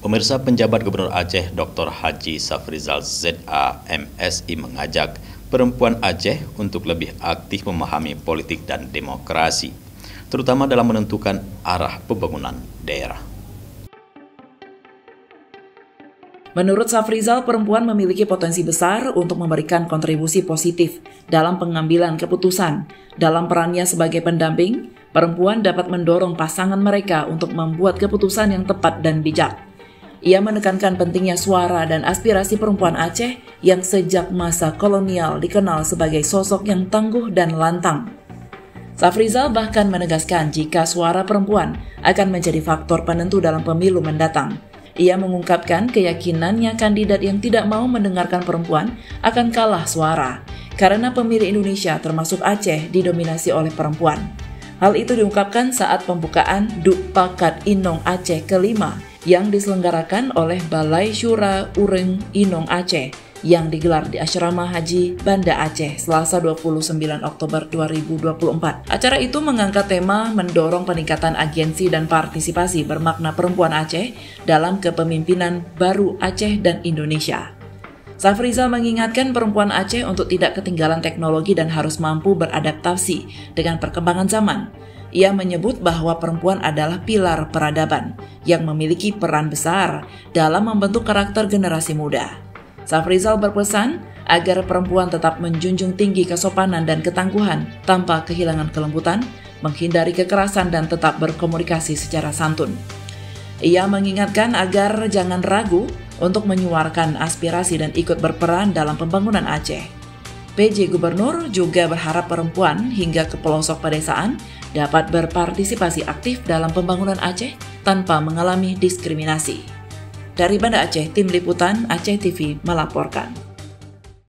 Pemirsa, penjabat Gubernur Aceh Dr. Haji Safrizal ZA MSI mengajak perempuan Aceh untuk lebih aktif memahami politik dan demokrasi, terutama dalam menentukan arah pembangunan daerah. Menurut Safrizal, perempuan memiliki potensi besar untuk memberikan kontribusi positif dalam pengambilan keputusan. Dalam perannya sebagai pendamping, perempuan dapat mendorong pasangan mereka untuk membuat keputusan yang tepat dan bijak. Ia menekankan pentingnya suara dan aspirasi perempuan Aceh yang sejak masa kolonial dikenal sebagai sosok yang tangguh dan lantang. Safrizal bahkan menegaskan jika suara perempuan akan menjadi faktor penentu dalam pemilu mendatang. Ia mengungkapkan keyakinannya kandidat yang tidak mau mendengarkan perempuan akan kalah suara, karena pemilih Indonesia termasuk Aceh didominasi oleh perempuan. Hal itu diungkapkan saat pembukaan Duk Pakat Inong Aceh ke-5 yang diselenggarakan oleh Balai Syura Ureng Inong Aceh yang digelar di Asrama Haji Banda Aceh Selasa 29 Oktober 2024. Acara itu mengangkat tema mendorong peningkatan agensi dan partisipasi bermakna perempuan Aceh dalam kepemimpinan baru Aceh dan Indonesia. Safrizal mengingatkan perempuan Aceh untuk tidak ketinggalan teknologi dan harus mampu beradaptasi dengan perkembangan zaman. Ia menyebut bahwa perempuan adalah pilar peradaban yang memiliki peran besar dalam membentuk karakter generasi muda. Safrizal berpesan agar perempuan tetap menjunjung tinggi kesopanan dan ketangguhan tanpa kehilangan kelembutan, menghindari kekerasan dan tetap berkomunikasi secara santun. Ia mengingatkan agar jangan ragu untuk menyuarakan aspirasi dan ikut berperan dalam pembangunan Aceh. PJ Gubernur juga berharap perempuan hingga ke pelosok pedesaan dapat berpartisipasi aktif dalam pembangunan Aceh tanpa mengalami diskriminasi. Dari Banda Aceh, Tim Liputan Aceh TV melaporkan.